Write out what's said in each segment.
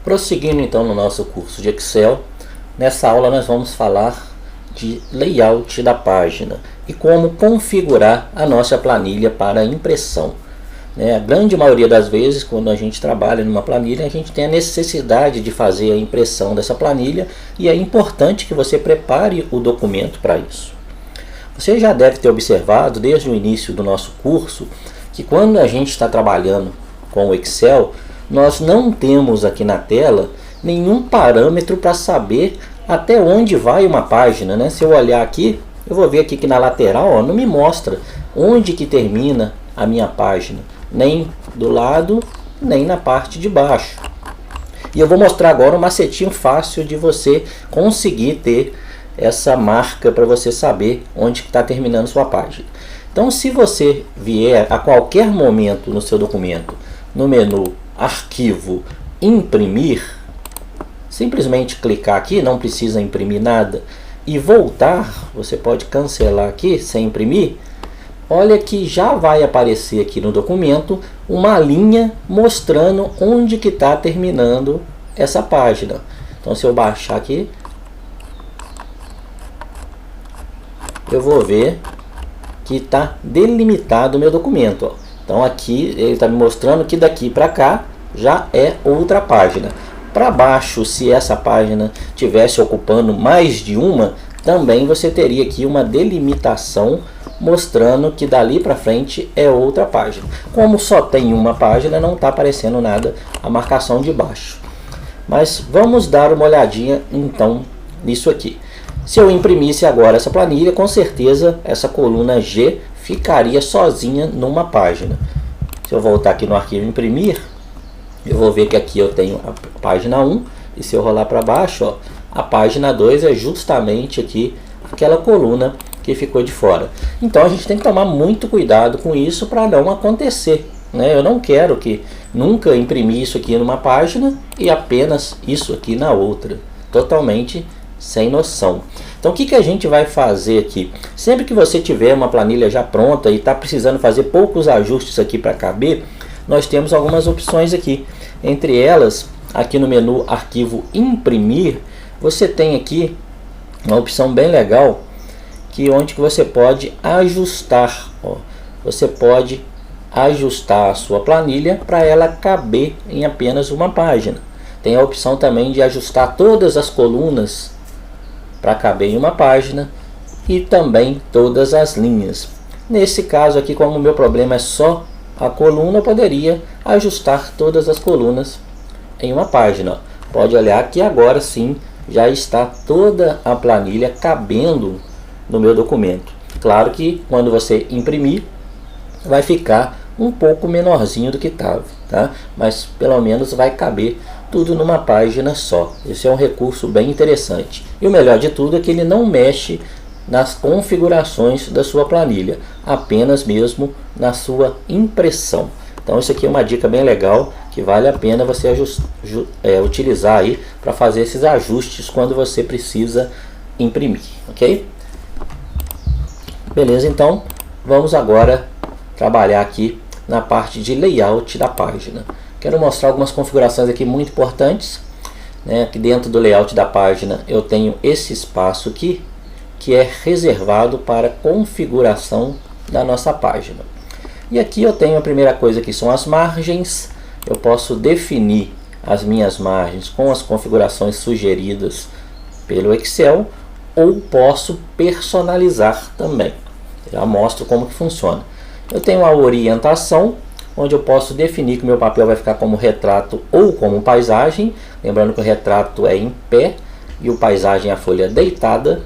Prosseguindo então no nosso curso de Excel, nessa aula nós vamos falar de layout da página e como configurar a nossa planilha para impressão. A grande maioria das vezes, quando a gente trabalha numa planilha, a gente tem a necessidade de fazer a impressão dessa planilha e é importante que você prepare o documento para isso. Você já deve ter observado desde o início do nosso curso que quando a gente está trabalhando com o Excel, nós não temos aqui na tela nenhum parâmetro para saber até onde vai uma página, Se eu olhar aqui, eu vou ver aqui que na lateral, não me mostra onde que termina a minha página, nem do lado, nem na parte de baixo. E eu vou mostrar agora um macetinho fácil de você conseguir ter essa marca para você saber onde está terminando sua página. Então, se você vier a qualquer momento no seu documento, no menu Arquivo, Imprimir, simplesmente clicar aqui, não precisa imprimir nada, e voltar, você pode cancelar aqui sem imprimir. Olha que já vai aparecer aqui no documento uma linha mostrando onde que está terminando essa página. Então, se eu baixar aqui, eu vou ver que está delimitado o meu documento. Então aqui ele está me mostrando que daqui para cá já é outra página. Para baixo, se essa página tivesse ocupando mais de uma, também você teria aqui uma delimitação mostrando que dali para frente é outra página. Como só tem uma página, não está aparecendo nada a marcação de baixo. Mas vamos dar uma olhadinha então nisso aqui. Se eu imprimisse agora essa planilha, com certeza essa coluna G ficaria sozinha numa página. Se eu voltar aqui no arquivo imprimir, eu vou ver que aqui eu tenho a página 1, e se eu rolar para baixo, a página 2 é justamente aqui aquela coluna que ficou de fora. Então a gente tem que tomar muito cuidado com isso para não acontecer. Eu não quero que nunca imprimir isso aqui numa página e apenas isso aqui na outra. Totalmente sem noção. Então o que a gente vai fazer aqui? Sempre que você tiver uma planilha já pronta e está precisando fazer poucos ajustes aqui para caber, nós temos algumas opções aqui. Entre elas, aqui no menu Arquivo Imprimir, você tem aqui uma opção bem legal, onde que você pode ajustar. Você pode ajustar a sua planilha para ela caber em apenas uma página. Tem a opção também de ajustar todas as colunas para caber em uma página e também todas as linhas. Nesse caso aqui, como o meu problema é só a coluna, eu poderia ajustar todas as colunas em uma página. Pode olhar que agora sim já está toda a planilha cabendo no meu documento. Claro que quando você imprimir vai ficar um pouco menorzinho do que estava, tá? Mas pelo menos vai caber tudo numa página só. Esse é um recurso bem interessante. E o melhor de tudo é que ele não mexe nas configurações da sua planilha, apenas mesmo na sua impressão. Então isso aqui é uma dica bem legal que vale a pena você utilizar aí para fazer esses ajustes quando você precisa imprimir, ok? Beleza, então vamos agora trabalhar aqui na parte de layout da página. Quero mostrar algumas configurações aqui muito importantes. Aqui dentro do layout da página eu tenho esse espaço aqui, que é reservado para configuração da nossa página. E aqui eu tenho a primeira coisa que são as margens. Eu posso definir as minhas margens com as configurações sugeridas pelo Excel, ou posso personalizar também. Já mostro como que funciona. Eu tenho a orientação, onde eu posso definir que o meu papel vai ficar como retrato ou como paisagem. Lembrando que o retrato é em pé e o paisagem é a folha deitada.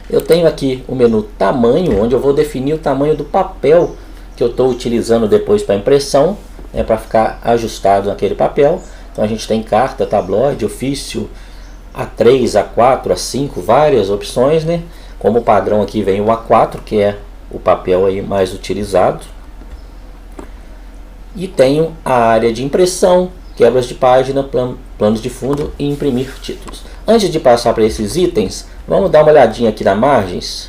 Eu tenho aqui o menu tamanho, onde eu vou definir o tamanho do papel que eu estou utilizando depois para impressão, para ficar ajustado naquele papel. Então a gente tem carta, tabloide, ofício, A3, A4, A5, várias opções, Como padrão aqui vem o A4, que é o papel aí mais utilizado. E tenho a área de impressão, quebras de página, planos de fundo e imprimir títulos. Antes de passar para esses itens, vamos dar uma olhadinha aqui nas margens.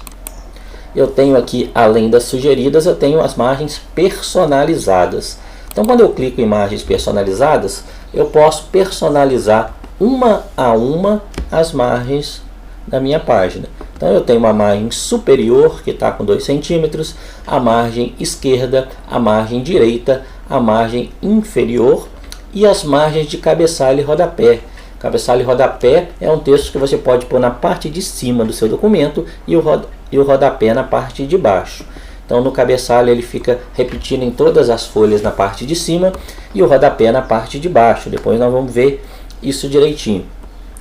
Eu tenho aqui, além das sugeridas, eu tenho as margens personalizadas. Então quando eu clico em margens personalizadas, eu posso personalizar uma a uma as margens da minha página. Então eu tenho uma margem superior que está com 2 centímetros, a margem esquerda, a margem direita, a margem inferior e as margens de cabeçalho e rodapé. Cabeçalho e rodapé é um texto que você pode pôr na parte de cima do seu documento e o rodapé na parte de baixo. Então no cabeçalho ele fica repetindo em todas as folhas na parte de cima e o rodapé na parte de baixo. Depois nós vamos ver isso direitinho.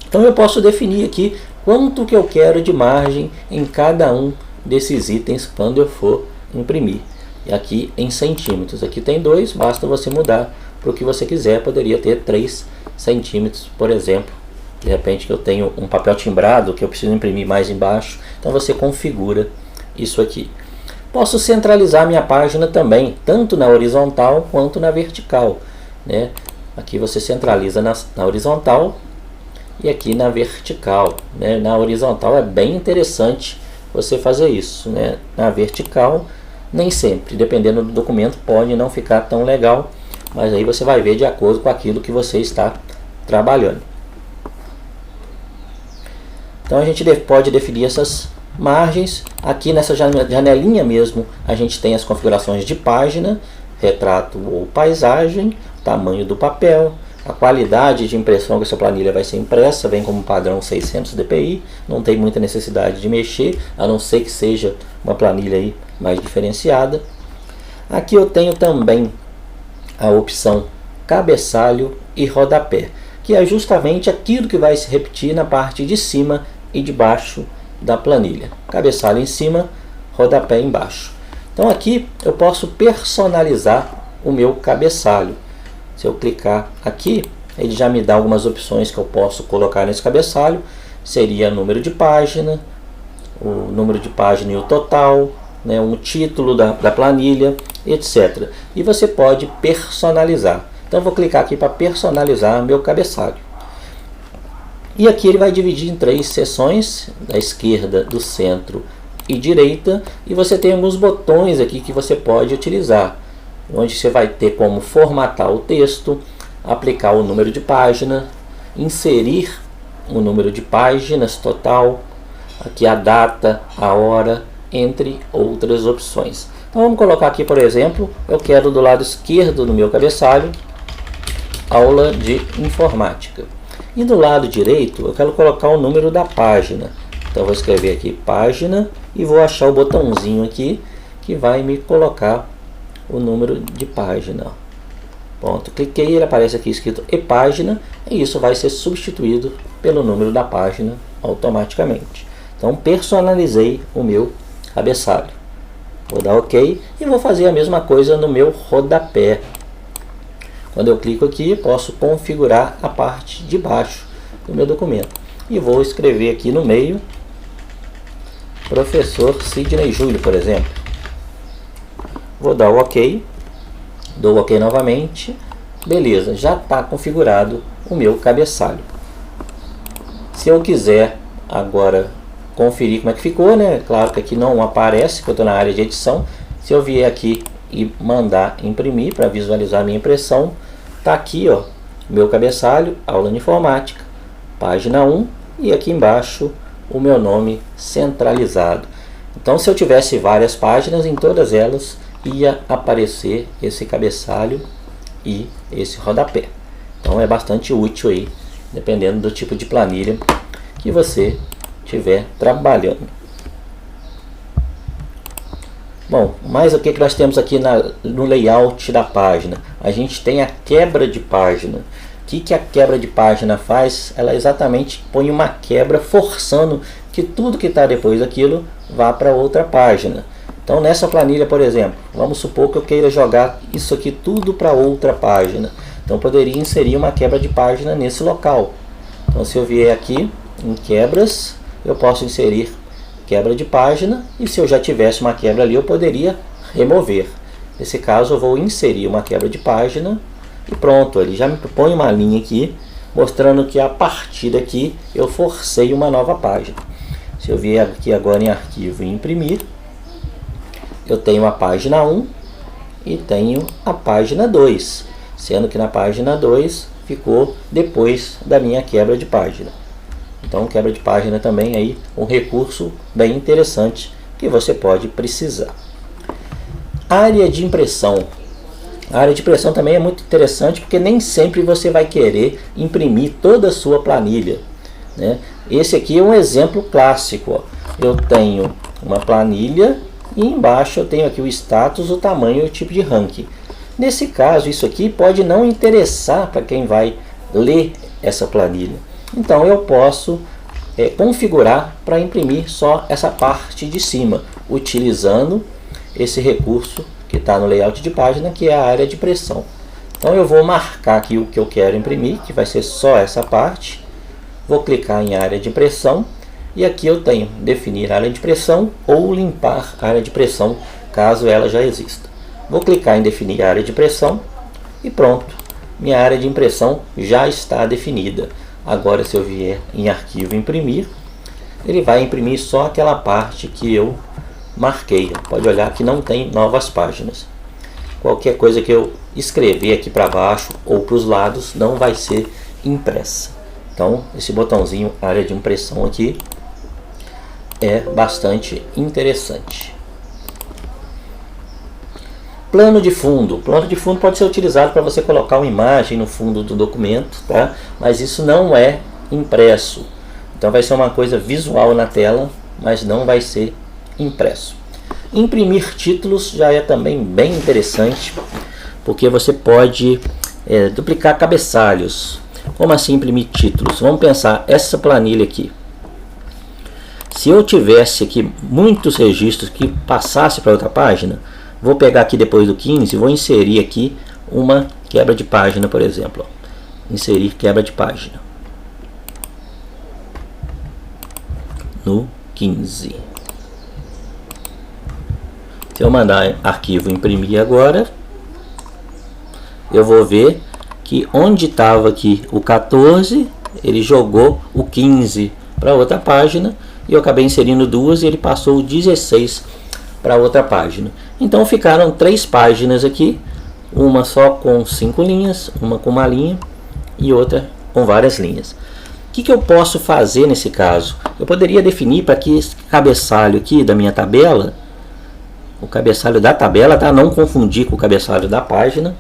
Então eu posso definir aqui quanto que eu quero de margem em cada um desses itens quando eu for imprimir. E aqui em centímetros. Aqui tem 2, basta você mudar para o que você quiser. Poderia ter 3 centímetros, por exemplo. De repente que eu tenho um papel timbrado que eu preciso imprimir mais embaixo. Então você configura isso aqui. Posso centralizar minha página também, tanto na horizontal quanto na vertical, né? Aqui você centraliza na horizontal e aqui na vertical, né? Na horizontal é bem interessante você fazer isso, né? Na vertical nem sempre, dependendo do documento, pode não ficar tão legal, mas aí você vai ver de acordo com aquilo que você está trabalhando. Então a gente pode definir essas margens. Aqui nessa janelinha mesmo a gente tem as configurações de página, retrato ou paisagem, tamanho do papel, a qualidade de impressão que essa planilha vai ser impressa, vem como padrão 600 dpi, não tem muita necessidade de mexer, a não ser que seja uma planilha aí mais diferenciada. Aqui eu tenho também a opção cabeçalho e rodapé, que é justamente aquilo que vai se repetir na parte de cima e de baixo da planilha. Cabeçalho em cima, rodapé embaixo. Então aqui eu posso personalizar o meu cabeçalho. Se eu clicar aqui, ele já me dá algumas opções que eu posso colocar nesse cabeçalho. Seria número de página, o número de página e o total, né, um título da planilha, etc. E você pode personalizar. Então eu vou clicar aqui para personalizar meu cabeçalho. E aqui ele vai dividir em 3 seções, da esquerda, do centro e direita. E você tem alguns botões aqui que você pode utilizar, onde você vai ter como formatar o texto, aplicar o número de página, inserir o número de páginas total, aqui a data, a hora, entre outras opções. Então vamos colocar aqui, por exemplo, eu quero do lado esquerdo do meu cabeçalho, aula de informática. E do lado direito eu quero colocar o número da página. Então eu vou escrever aqui página e vou achar o botãozinho aqui que vai me colocar o número de página. Pronto, cliquei, ele aparece aqui escrito e página, e isso vai ser substituído pelo número da página automaticamente. Então personalizei o meu cabeçalho. Vou dar OK e vou fazer a mesma coisa no meu rodapé. Quando eu clico aqui, posso configurar a parte de baixo do meu documento. E vou escrever aqui no meio, professor Sidney Júlio, por exemplo. Vou dar o OK, dou OK novamente, beleza, já está configurado o meu cabeçalho. Se eu quiser agora conferir como é que ficou, né? Claro que aqui não aparece, porque eu estou na área de edição. Se eu vier aqui e mandar imprimir para visualizar a minha impressão, tá aqui, ó, meu cabeçalho, aula de informática, página 1, e aqui embaixo o meu nome centralizado. Então se eu tivesse várias páginas, em todas elas ia aparecer esse cabeçalho e esse rodapé. Então é bastante útil aí, dependendo do tipo de planilha que você estiver trabalhando. Bom, mas o que nós temos aqui no layout da página? A gente tem a quebra de página. O que a quebra de página faz? Ela exatamente põe uma quebra forçando que tudo que está depois daquilo vá para outra página. Então nessa planilha, por exemplo, vamos supor que eu queira jogar isso aqui tudo para outra página. Então eu poderia inserir uma quebra de página nesse local. Então se eu vier aqui em quebras, eu posso inserir quebra de página, e se eu já tivesse uma quebra ali eu poderia remover. Nesse caso eu vou inserir uma quebra de página e pronto, ele já me põe uma linha aqui mostrando que a partir daqui eu forcei uma nova página. Se eu vier aqui agora em arquivo e imprimir, eu tenho a página 1 e tenho a página 2, sendo que na página 2 ficou depois da minha quebra de página. Então, quebra de página também aí um recurso bem interessante que você pode precisar. Área de impressão. A área de impressão também é muito interessante porque nem sempre você vai querer imprimir toda a sua planilha, né? Esse aqui é um exemplo clássico, ó. Eu tenho uma planilha e embaixo eu tenho aqui o status, o tamanho e o tipo de ranking. Nesse caso, isso aqui pode não interessar para quem vai ler essa planilha. Então eu posso configurar para imprimir só essa parte de cima, utilizando esse recurso que está no layout de página, que é a área de impressão. Então eu vou marcar aqui o que eu quero imprimir, que vai ser só essa parte. Vou clicar em área de impressão e aqui eu tenho definir área de impressão ou limpar área de impressão, caso ela já exista. Vou clicar em definir área de impressão e pronto, minha área de impressão já está definida. Agora, se eu vier em arquivo imprimir, ele vai imprimir só aquela parte que eu marquei. Pode olhar que não tem novas páginas. Qualquer coisa que eu escrever aqui para baixo ou para os lados não vai ser impressa. Então, esse botãozinho área de impressão aqui é bastante interessante. Plano de fundo. Plano de fundo pode ser utilizado para você colocar uma imagem no fundo do documento, tá? Mas isso não é impresso. Então vai ser uma coisa visual na tela, mas não vai ser impresso. Imprimir títulos já é também bem interessante, porque você pode duplicar cabeçalhos. Como assim imprimir títulos? Vamos pensar essa planilha aqui. Se eu tivesse aqui muitos registros que passasse para outra página, vou pegar aqui depois do 15 e vou inserir aqui uma quebra de página, por exemplo. Inserir quebra de página no 15. Se eu mandar arquivo imprimir agora, eu vou ver que onde estava aqui o 14, ele jogou o 15 para outra página e eu acabei inserindo duas e ele passou o 16 para outra página. Então ficaram 3 páginas aqui, uma só com 5 linhas, uma com uma linha e outra com várias linhas. O que eu posso fazer nesse caso? Eu poderia definir para que esse cabeçalho aqui da minha tabela, o cabeçalho da tabela, tá? Não confundir com o cabeçalho da página.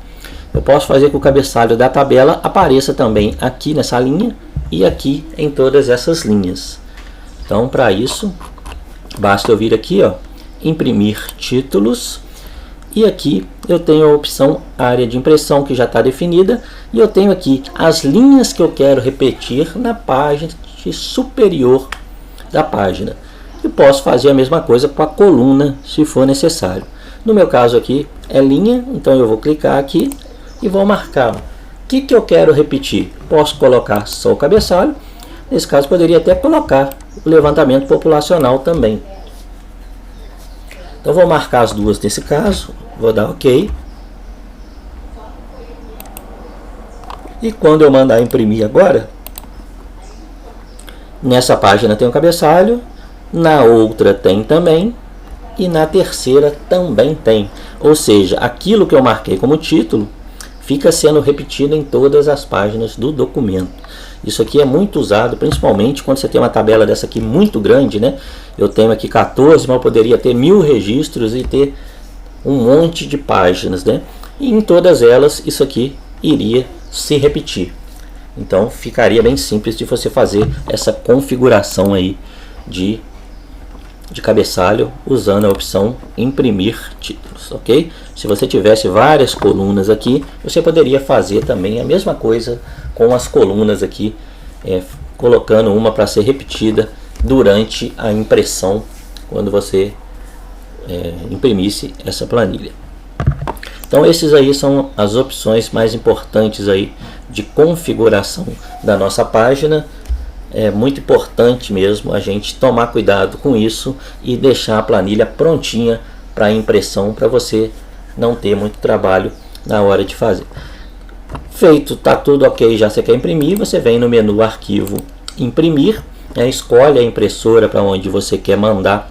Eu posso fazer que o cabeçalho da tabela apareça também aqui nessa linha e aqui em todas essas linhas. Então, para isso, basta eu vir aqui, ó, imprimir títulos, e aqui eu tenho a opção área de impressão que já está definida, e eu tenho aqui as linhas que eu quero repetir na página superior da página. E posso fazer a mesma coisa com a coluna, se for necessário. No meu caso aqui é linha, então eu vou clicar aqui e vou marcar. O que eu quero repetir? Posso colocar só o cabeçalho. Nesse caso poderia até colocar o levantamento populacional também. Então vou marcar as duas nesse caso, vou dar OK. E quando eu mandar imprimir agora, nessa página tem o cabeçalho, na outra tem também, e na terceira também tem. Ou seja, aquilo que eu marquei como título fica sendo repetido em todas as páginas do documento. Isso aqui é muito usado, principalmente quando você tem uma tabela dessa aqui muito grande, né? Eu tenho aqui 14, mas eu poderia ter 1000 registros e ter um monte de páginas, né? E em todas elas isso aqui iria se repetir. Então ficaria bem simples de você fazer essa configuração aí de cabeçalho usando a opção imprimir títulos, ok? Se você tivesse várias colunas aqui, você poderia fazer também a mesma coisa com as colunas aqui, colocando uma para ser repetida durante a impressão, quando você imprimisse essa planilha. Então esses aí são as opções mais importantes aí de configuração da nossa página. É muito importante mesmo a gente tomar cuidado com isso e deixar a planilha prontinha para impressão, para você não ter muito trabalho na hora de fazer. Feito, tá tudo ok, já você quer imprimir, você vem no menu arquivo imprimir, escolhe a impressora para onde você quer mandar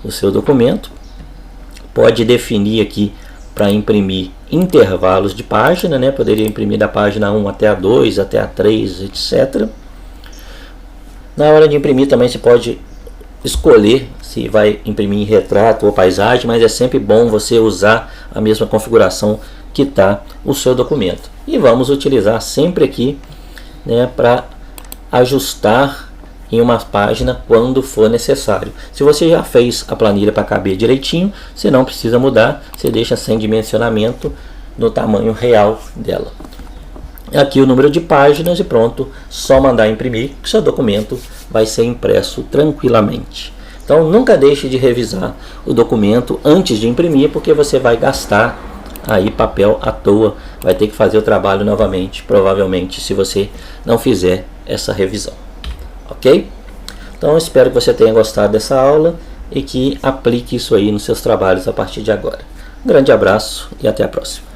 o seu documento. Pode definir aqui para imprimir intervalos de página, né? Poderia imprimir da página 1 até a 2, até a 3, etc. Na hora de imprimir também você pode escolher se vai imprimir em retrato ou paisagem, mas é sempre bom você usar a mesma configuração que está o seu documento. E vamos utilizar sempre aqui, né, para ajustar em uma página quando for necessário. Se você já fez a planilha para caber direitinho, você não precisa mudar, você deixa sem dimensionamento no tamanho real dela. Aqui o número de páginas e pronto, só mandar imprimir que seu documento vai ser impresso tranquilamente. Então nunca deixe de revisar o documento antes de imprimir, porque você vai gastar aí papel à toa, vai ter que fazer o trabalho novamente, provavelmente, se você não fizer essa revisão. Ok? Então espero que você tenha gostado dessa aula e que aplique isso aí nos seus trabalhos a partir de agora. Um grande abraço e até a próxima.